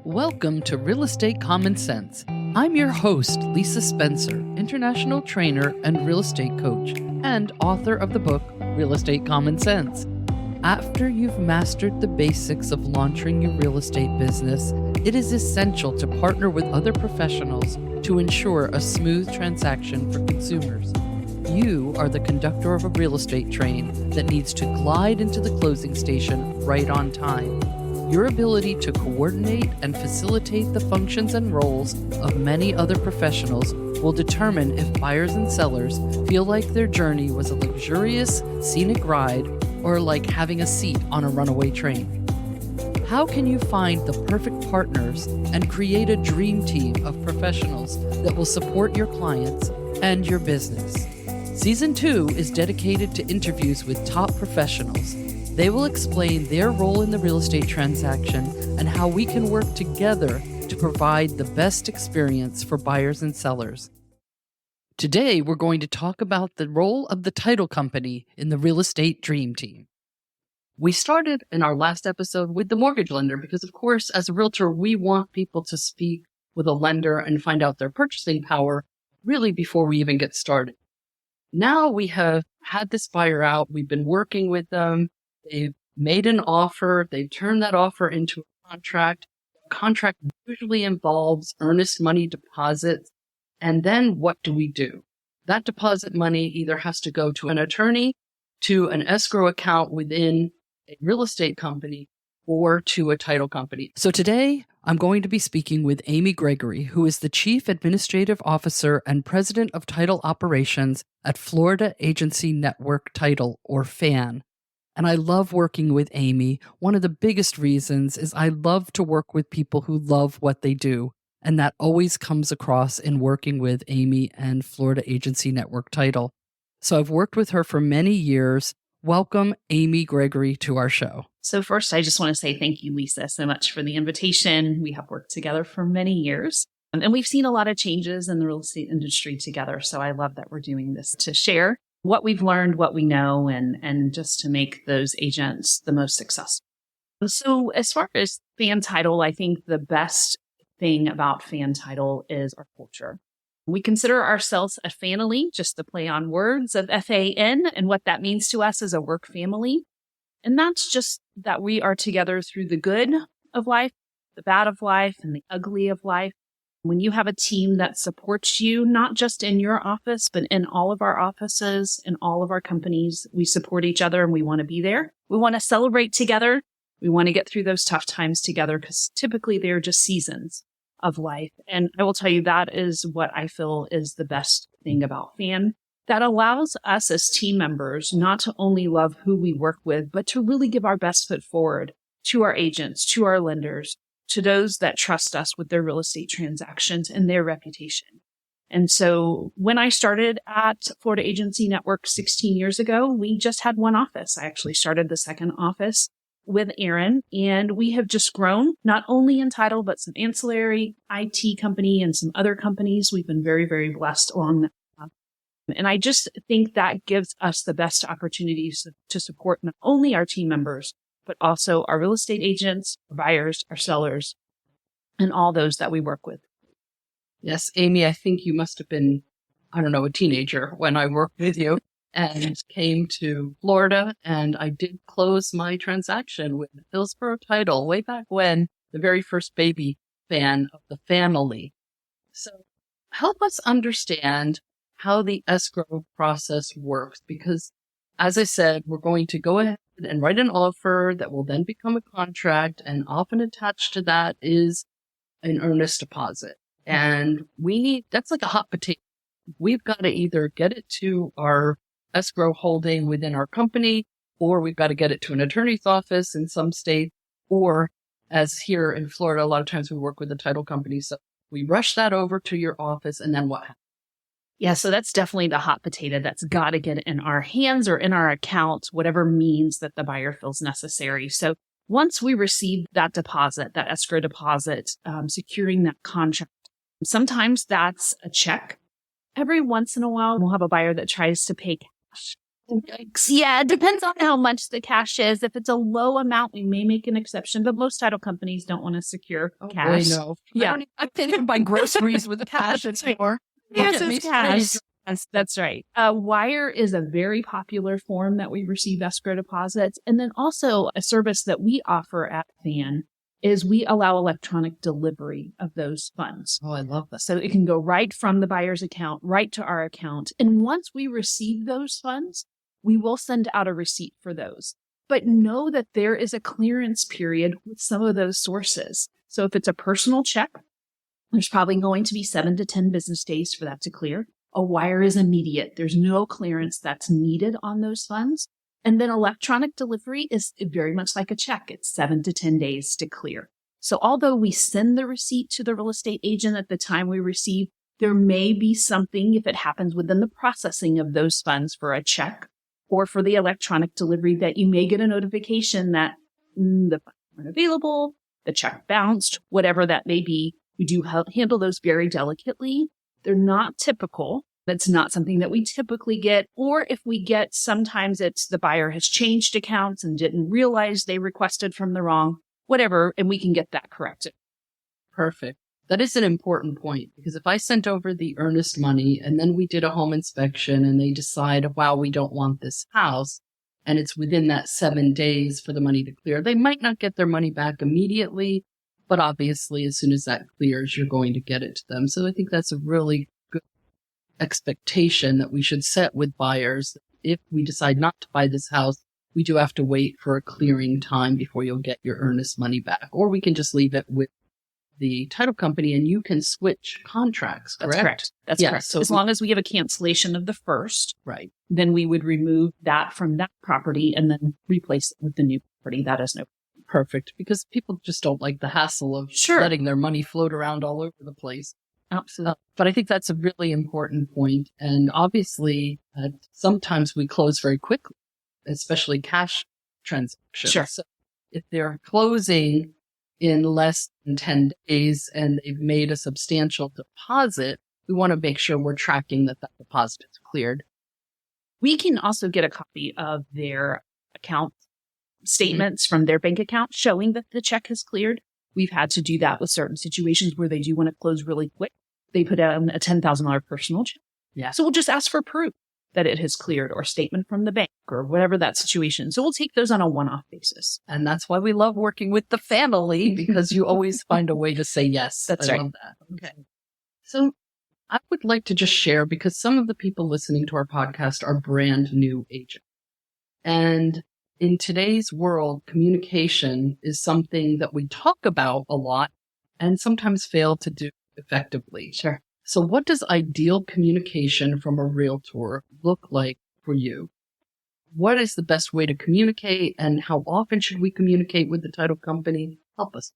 Welcome to Real Estate Common Sense. I'm your host, Lisa Spencer, international trainer and real estate coach, and author of the book, Real Estate Common Sense. After you've mastered the basics of launching your real estate business, it is essential to partner with other professionals to ensure a smooth transaction for consumers. You are the conductor of a real estate train that needs to glide into the closing station right on time. Your ability to coordinate and facilitate the functions and roles of many other professionals will determine if buyers and sellers feel like their journey was a luxurious, scenic ride or like having a seat on a runaway train. How can you find the perfect partners and create a dream team of professionals that will support your clients and your business? Season 2 is dedicated to interviews with top professionals. They will explain their role in the real estate transaction and how we can work together to provide the best experience for buyers and sellers. Today, we're going to talk about the role of the title company in the real estate dream team. We started in our last episode with the mortgage lender because, of course, as a realtor, we want people to speak with a lender and find out their purchasing power really before we even get started. Now we have had this buyer out. We've been working with them. They've made an offer. They've turned that offer into a contract. A contract usually involves earnest money deposits. And then what do we do? That deposit money either has to go to an attorney, to an escrow account within a real estate company, or to a title company. So today, I'm going to be speaking with Amy Gregory, who is the Chief Administrative Officer and President of Title Operations at Florida Agency Network Title, or FAN. And I love working with Amy. One of the biggest reasons is I love to work with people who love what they do. And that always comes across in working with Amy and Florida Agency Network Title. So I've worked with her for many years. Welcome, Amy Gregory, to our show. So first, I just want to say thank you, Lisa, so much for the invitation. We have worked together for many years, and we've seen a lot of changes in the real estate industry together. So I love that we're doing this to share what we've learned, what we know, and just to make those agents the most successful. So as far as Fan Title, I think the best thing about Fan Title is our culture. We consider ourselves a family, just the play on words of FAN, and what that means to us is a work family. And that's just that we are together through the good of life, the bad of life, and the ugly of life. When you have a team that supports you, not just in your office, but in all of our offices, in all of our companies, we support each other and we want to be there. We want to celebrate together. We want to get through those tough times together because typically they're just seasons of life. And I will tell you that is what I feel is the best thing about FAN. That allows us as team members not to only love who we work with, but to really give our best foot forward to our agents, to our lenders, to those that trust us with their real estate transactions and their reputation. And so when I started at Florida Agency Network 16 years ago, we just had one office. I actually started the second office with Aaron, and we have just grown, not only in title, but some ancillary IT company and some other companies. We've been very, very blessed along that path. And I just think that gives us the best opportunities to support not only our team members, but also our real estate agents, our buyers, our sellers, and all those that we work with. Yes, Amy, I think you must have been, a teenager when I worked with you and came to Florida. And I did close my transaction with Hillsborough Title way back when, the very first baby fan of the family. So help us understand how the escrow process works, because as I said, we're going to go ahead and write an offer that will then become a contract, and often attached to that is an earnest deposit. And that's like a hot potato. We've got to either get it to our escrow holding within our company, or we've got to get it to an attorney's office in some states, or as here in Florida, a lot of times we work with the title company. So we rush that over to your office, and then what happens? Yeah, so that's definitely the hot potato that's got to get in our hands or in our account, whatever means that the buyer feels necessary. So once we receive that deposit, that escrow deposit, securing that contract, sometimes that's a check. Every once in a while, we'll have a buyer that tries to pay cash. Yikes. Yeah, it depends on how much the cash is. If it's a low amount, we may make an exception, but most title companies don't want to secure cash. Boy, no. Yeah. I can't even buy groceries with cash anymore. Yes, it's cash. That's right. Wire is a very popular form that we receive escrow deposits. And then also a service that we offer at FAN is we allow electronic delivery of those funds. Oh, I love that. So it can go right from the buyer's account, right to our account. And once we receive those funds, we will send out a receipt for those. But know that there is a clearance period with some of those sources. So if it's a personal check, there's probably going to be 7 to 10 business days for that to clear. A wire is immediate. There's no clearance that's needed on those funds. And then electronic delivery is very much like a check. It's 7 to 10 days to clear. So although we send the receipt to the real estate agent at the time we receive, there may be something, if it happens within the processing of those funds for a check or for the electronic delivery, that you may get a notification that the funds aren't available, the check bounced, whatever that may be. We do handle those very delicately. They're not typical. That's not something that we typically get. Or if we get, sometimes it's the buyer has changed accounts and didn't realize they requested from the wrong, whatever, and we can get that corrected. Perfect. That is an important point, because if I sent over the earnest money and then we did a home inspection and they decide, wow, we don't want this house, and it's within that 7 days for the money to clear, they might not get their money back immediately. But obviously, as soon as that clears, you're going to get it to them. So I think that's a really good expectation that we should set with buyers. If we decide not to buy this house, we do have to wait for a clearing time before you'll get your earnest money back. Or we can just leave it with the title company and you can switch contracts, correct? That's correct. That's correct. So as long as we have a cancellation of the first, right, then we would remove that from that property and then replace it with the new property. That is no perfect, because people just don't like the hassle of letting their money float around all over the place. Absolutely. But I think that's a really important point. And obviously, sometimes we close very quickly, especially cash transactions. Sure. So if they're closing in less than 10 days and they've made a substantial deposit, we want to make sure we're tracking that deposit is cleared. We can also get a copy of their account statements from their bank account showing that the check has cleared. We've had to do that with certain situations where they do want to close really quick. They put on a $10,000 personal check. Yeah. So we'll just ask for proof that it has cleared, or statement from the bank, or whatever that situation. So we'll take those on a one-off basis. And that's why we love working with the family, because you always find a way to say yes. That's I right. love that. Okay. So I would like to just share, because some of the people listening to our podcast are brand new agents. And in today's world, communication is something that we talk about a lot and sometimes fail to do effectively. Sure. So what does ideal communication from a realtor look like for you? What is the best way to communicate, and how often should we communicate with the title company? Help us.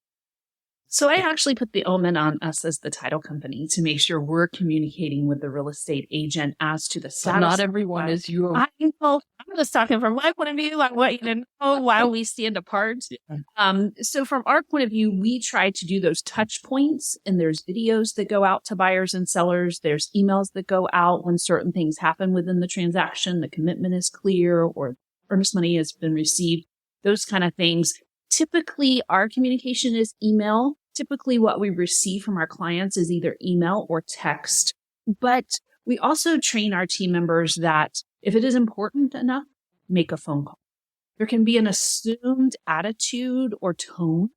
So I actually put the omen on us as the title company to make sure we're communicating with the real estate agent as to the status. But not everyone is you. I know. I'm just talking from my point of view. I want you to know why we stand apart. So from our point of view, we try to do those touch points, and there's videos that go out to buyers and sellers. There's emails that go out when certain things happen within the transaction. The commitment is clear, or earnest money has been received, those kind of things. Typically, our communication is email. Typically, what we receive from our clients is either email or text. But we also train our team members that if it is important enough, make a phone call. There can be an assumed attitude or tone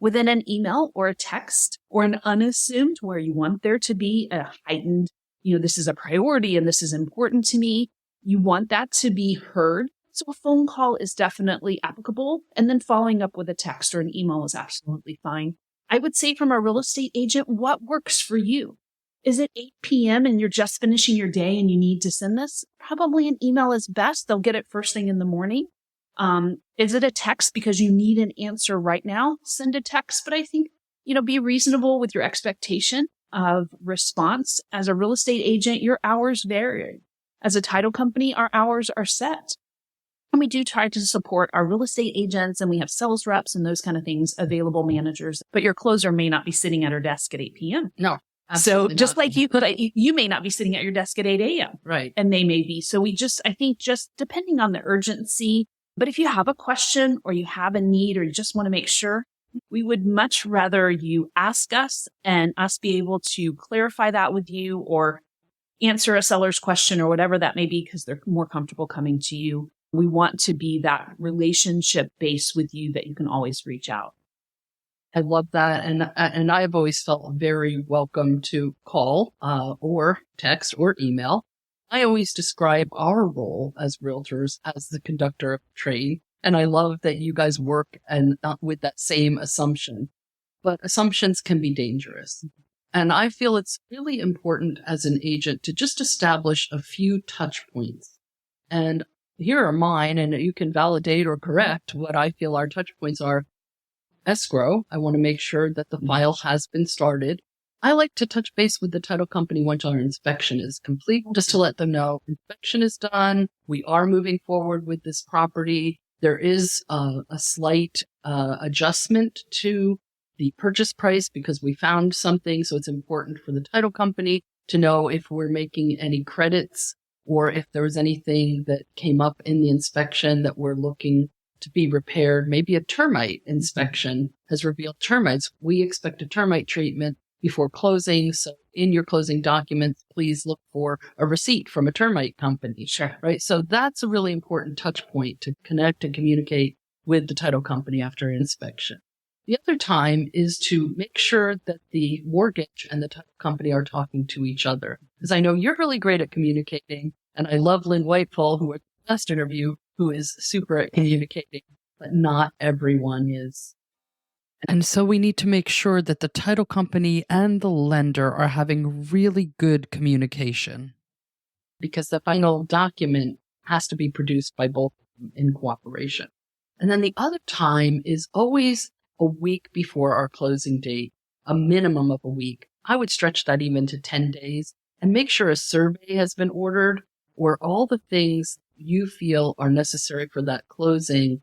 within an email or a text, or an unassumed where you want there to be a heightened, this is a priority and this is important to me. You want that to be heard. So a phone call is definitely applicable. And then following up with a text or an email is absolutely fine. I would say from a real estate agent, what works for you? Is it 8 p.m. and you're just finishing your day and you need to send this? Probably an email is best. They'll get it first thing in the morning. Is it a text because you need an answer right now? Send a text. But I think, be reasonable with your expectation of response. As a real estate agent, your hours vary. As a title company, our hours are set. And we do try to support our real estate agents, and we have sales reps and those kind of things, available managers. But your closer may not be sitting at her desk at 8 p.m. No. So Absolutely just not. like you may not be sitting at your desk at 8 a.m. Right. and they may be. So I think just depending on the urgency, but if you have a question or you have a need or you just want to make sure, we would much rather you ask us and us be able to clarify that with you or answer a seller's question or whatever that may be because they're more comfortable coming to you. We want to be that relationship base with you that you can always reach out. I love that. And I've always felt very welcome to call or text or email. I always describe our role as realtors as the conductor of the train. And I love that you guys work and with that same assumption. But assumptions can be dangerous. And I feel it's really important as an agent to just establish a few touch points. And here are mine, and you can validate or correct what I feel our touch points are. Escrow, I want to make sure that the file has been started. I like to touch base with the title company once our inspection is complete, just to let them know inspection is done. We are moving forward with this property. There is a slight adjustment to the purchase price because we found something. So it's important for the title company to know if we're making any credits or if there was anything that came up in the inspection that we're looking to be repaired. Maybe a termite inspection has revealed termites. We expect a termite treatment before closing. So in your closing documents, please look for a receipt from a termite company. Sure. Right. So that's a really important touch point to connect and communicate with the title company after inspection. The other time is to make sure that the mortgage and the title company are talking to each other. Because I know you're really great at communicating. And I love Lynn Whitefall, who at the last interview, who is super at communicating, but not everyone is. And so we need to make sure that the title company and the lender are having really good communication. Because the final document has to be produced by both of them in cooperation. And then the other time is always a week before our closing date, a minimum of a week. I would stretch that even to 10 days and make sure a survey has been ordered or all the things you feel are necessary for that closing,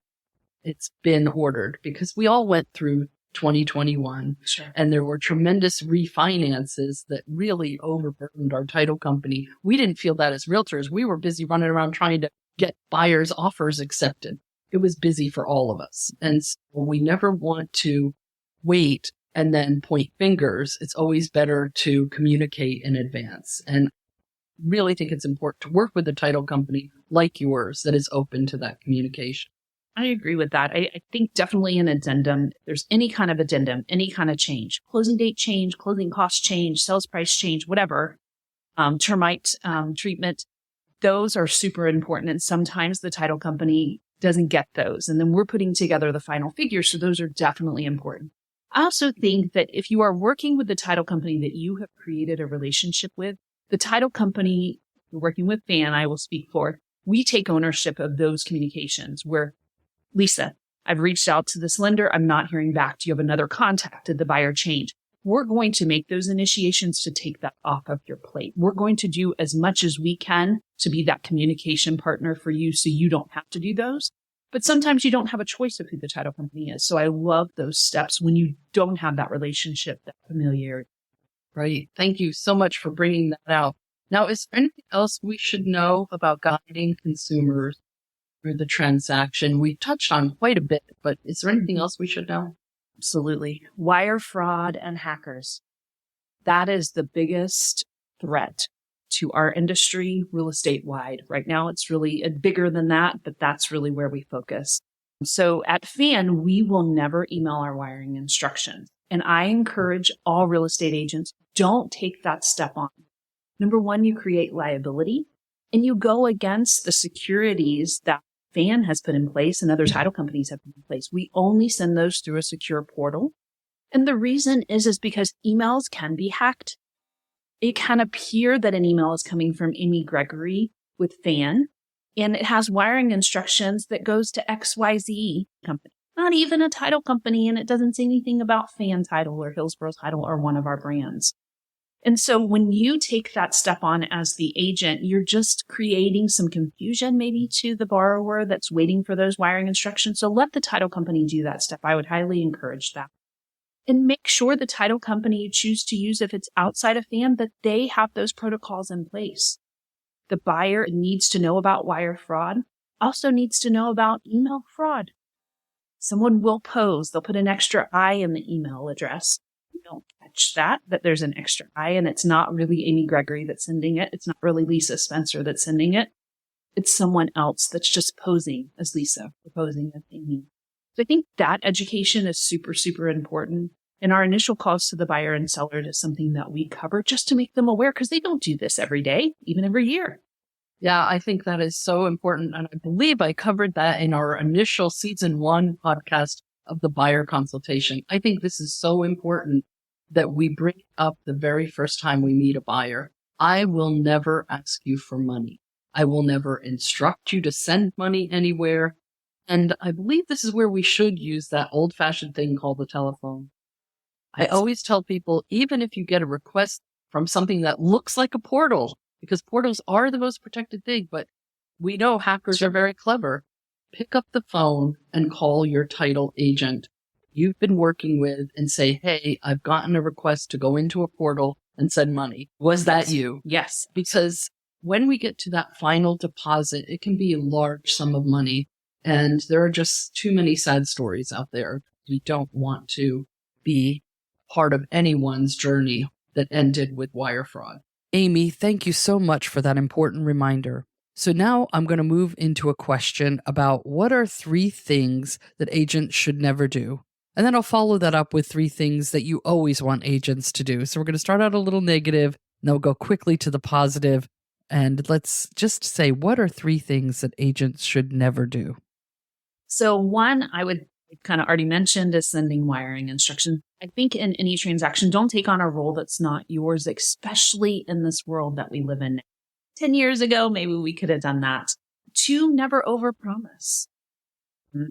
it's been ordered because we all went through 2021 Sure. and there were tremendous refinances that really overburdened our title company. We didn't feel that as realtors. We were busy running around trying to get buyers' offers accepted. It was busy for all of us. And so we never want to wait and then point fingers. It's always better to communicate in advance. And really think it's important to work with a title company like yours that is open to that communication. I agree with that. I think definitely an addendum, there's any kind of addendum, any kind of change, closing date change, closing cost change, sales price change, whatever, termite treatment, those are super important. And sometimes the title company doesn't get those. And then we're putting together the final figures. So those are definitely important. I also think that if you are working with the title company that you have created a relationship with, the title company you're working with, Fan, I will speak for, we take ownership of those communications where, Lisa, I've reached out to this lender. I'm not hearing back. Do you have another contact? Did the buyer change? We're going to make those initiations to take that off of your plate. We're going to do as much as we can to be that communication partner for you so you don't have to do those. But sometimes you don't have a choice of who the title company is. So I love those steps when you don't have that relationship, that familiarity. Right. Thank you so much for bringing that out. Now, is there anything else we should know about guiding consumers through the transaction? We touched on quite a bit, but is there anything else we should know? Absolutely. Wire fraud and hackers. That is the biggest threat to our industry, real estate wide. Right now, it's really bigger than that, but that's really where we focus. So at Fan, we will never email our wiring instructions. And I encourage all real estate agents, don't take that step on. Number one, you create liability and you go against the securities that Fan has put in place and other title companies have put in place. We only send those through a secure portal. And the reason is because emails can be hacked. It can appear that an email is coming from Amy Gregory with Fan, and it has wiring instructions that goes to XYZ company, not even a title company, and it doesn't say anything about Fan Title or Hillsborough Title or one of our brands. And so when you take that step on as the agent, you're just creating some confusion maybe to the borrower that's waiting for those wiring instructions. So let the title company do that step. I would highly encourage that. And make sure the title company you choose to use, if it's outside of FAM, that they have those protocols in place. The buyer needs to know about wire fraud, also needs to know about email fraud. Someone will pose, they'll put an extra I in the email address. You don't catch that there's an extra I, and it's not really Amy Gregory that's sending it. It's not really Lisa Spencer that's sending it. It's someone else that's just posing as Lisa or posing as Amy. So I think that education is super, super important. And our initial calls to the buyer and seller is something that we cover just to make them aware, because they don't do this every day, even every year. Yeah, I think that is so important. And I believe I covered that in our initial season 1 podcast of the buyer consultation. I think this is so important that we bring it up the very first time we meet a buyer. I will never ask you for money. I will never instruct you to send money anywhere. And I believe this is where we should use that old-fashioned thing called the telephone. I always tell people, even if you get a request from something that looks like a portal, because portals are the most protected thing, but we know hackers are very clever, pick up the phone and call your title agent you've been working with and say, hey, I've gotten a request to go into a portal and send money. Was that you? Yes. Because when we get to that final deposit, it can be a large sum of money. And there are just too many sad stories out there. We don't want to be part of anyone's journey that ended with wire fraud. Amy, thank you so much for that important reminder. So now I'm going to move into a question about what are 3 things that agents should never do? And then I'll follow that up with 3 things that you always want agents to do. So we're going to start out a little negative, and then we'll go quickly to the positive. And let's just say, what are 3 things that agents should never do? So one, I would kind of already mentioned, is sending wiring instructions. I think in any transaction, don't take on a role that's not yours, especially in this world that we live in now. 10 years ago, maybe we could have done that. 2, never overpromise.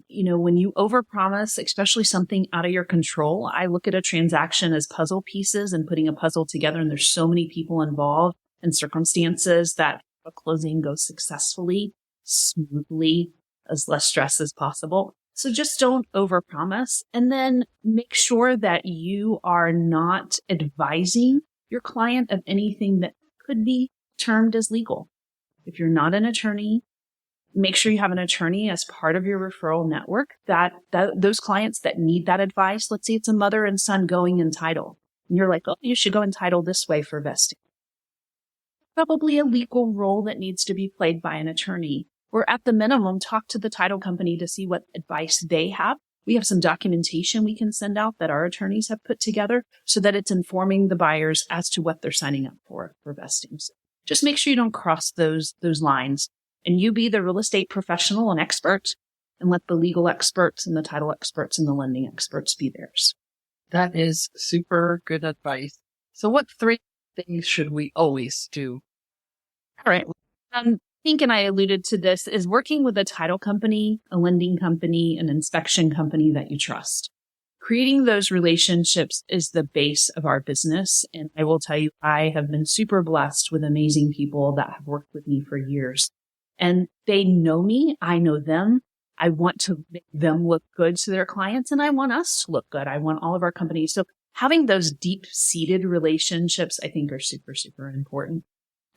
When you overpromise, especially something out of your control, I look at a transaction as puzzle pieces and putting a puzzle together, and there's so many people involved and circumstances that a closing goes successfully, smoothly, as less stress as possible. So just don't overpromise, and then make sure that you are not advising your client of anything that could be termed as legal. If you're not an attorney, make sure you have an attorney as part of your referral network that those clients that need that advice. Let's say it's a mother and son going in title, and you're like, oh, you should go in title this way for vesting. Probably a legal role that needs to be played by an attorney. Or at the minimum, talk to the title company to see what advice they have. We have some documentation we can send out that our attorneys have put together so that it's informing the buyers as to what they're signing up for vesting. So just make sure you don't cross those lines, and you be the real estate professional and expert, and let the legal experts and the title experts and the lending experts be theirs. That is super good advice. So what 3 things should we always do? All right. Think, and I alluded to this, is working with a title company, a lending company, an inspection company that you trust. Creating those relationships is the base of our business. And I will tell you, I have been super blessed with amazing people that have worked with me for years. And they know me. I know them. I want to make them look good to their clients, and I want us to look good. I want all of our companies. So having those deep-seated relationships, I think, are super, super important.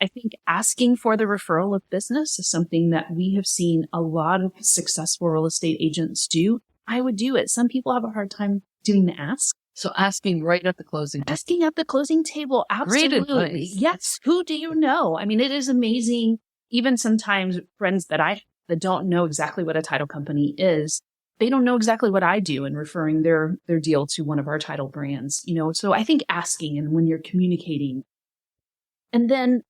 I think asking for the referral of business is something that we have seen a lot of successful real estate agents do. I would do it. Some people have a hard time doing the ask. So asking right at the closing. Asking at the closing table. Absolutely. Great advice. Yes. Who do you know? I mean, it is amazing. Even sometimes friends that don't know exactly what a title company is, they don't know exactly what I do in referring their deal to one of our title brands. So I think asking, and when you're communicating. And then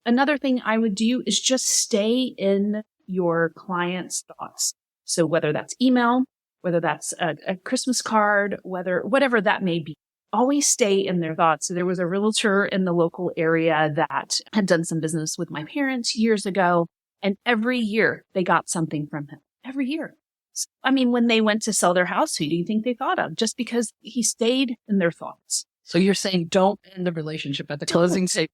another thing I would do is just stay in your client's thoughts. So whether that's email, whether that's a Christmas card, whatever that may be, always stay in their thoughts. So there was a realtor in the local area that had done some business with my parents years ago, and every year they got something from him. Every year. So, when they went to sell their house, who do you think they thought of? Just because he stayed in their thoughts. So you're saying don't end the relationship at the closing table.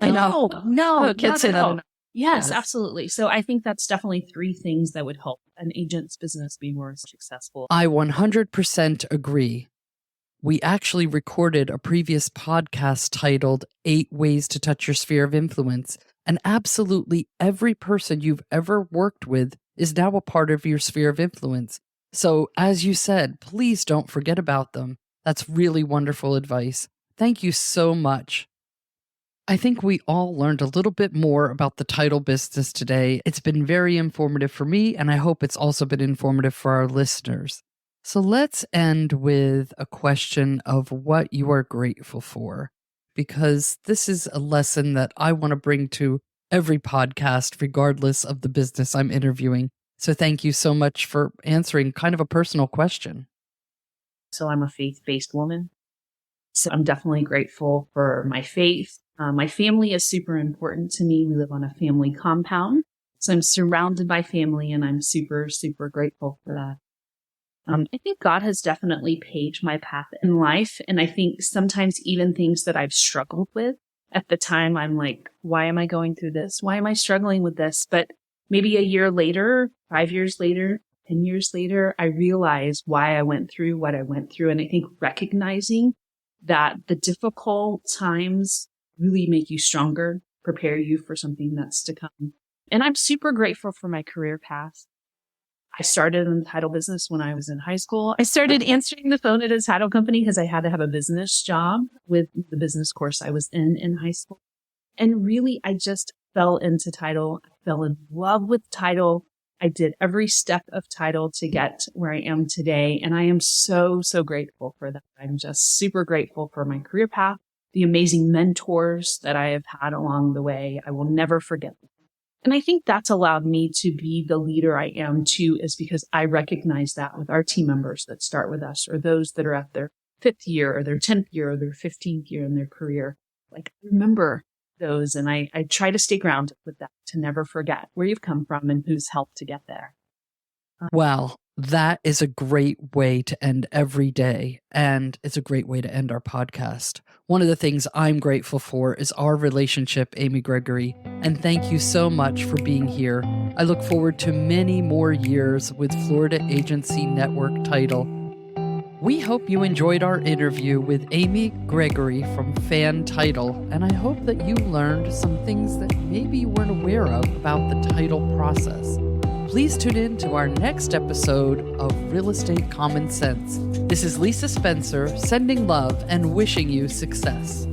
I know. No, can't say that enough. Yes, absolutely. So I think that's definitely 3 things that would help an agent's business be more successful. I 100% agree. We actually recorded a previous podcast titled 8 Ways to Touch Your Sphere of Influence, and absolutely every person you've ever worked with is now a part of your sphere of influence. So, as you said, please don't forget about them. That's really wonderful advice. Thank you so much. I think we all learned a little bit more about the title business today. It's been very informative for me, and I hope it's also been informative for our listeners. So let's end with a question of what you are grateful for, because this is a lesson that I want to bring to every podcast, regardless of the business I'm interviewing. So thank you so much for answering kind of a personal question. So I'm a faith-based woman. So I'm definitely grateful for my faith. My family is super important to me. We live on a family compound. So I'm surrounded by family, and I'm super, super grateful for that. I think God has definitely paved my path in life. And I think sometimes even things that I've struggled with at the time, I'm like, why am I going through this? Why am I struggling with this? But maybe a year later, 5 years later, 10 years later, I realized why I went through what I went through. And I think recognizing that the difficult times really make you stronger, prepare you for something that's to come. And I'm super grateful for my career path. I started in the title business when I was in high school. I started answering the phone at a title company because I had to have a business job with the business course I was in high school. And really, I just fell into title. I fell in love with title. I did every step of title to get where I am today. And I am so, so grateful for that. I'm just super grateful for my career path, the amazing mentors that I have had along the way. I will never forget them. And I think that's allowed me to be the leader I am too, is because I recognize that with our team members that start with us, or those that are at their 5th year or their 10th year or their 15th year in their career. Like, remember those. And I try to stay grounded with that, to never forget where you've come from and who's helped to get there. Well, that is a great way to end every day, and it's a great way to end our podcast. One of the things I'm grateful for is our relationship, Amy Gregory, and thank you so much for being here. I look forward to many more years with Florida Agency Network Title. We hope you enjoyed our interview with Amy Gregory from Fan Title, and I hope that you learned some things that maybe you weren't aware of about the title process. Please tune in to our next episode of Real Estate Common Sense. This is Lisa Spencer, sending love and wishing you success.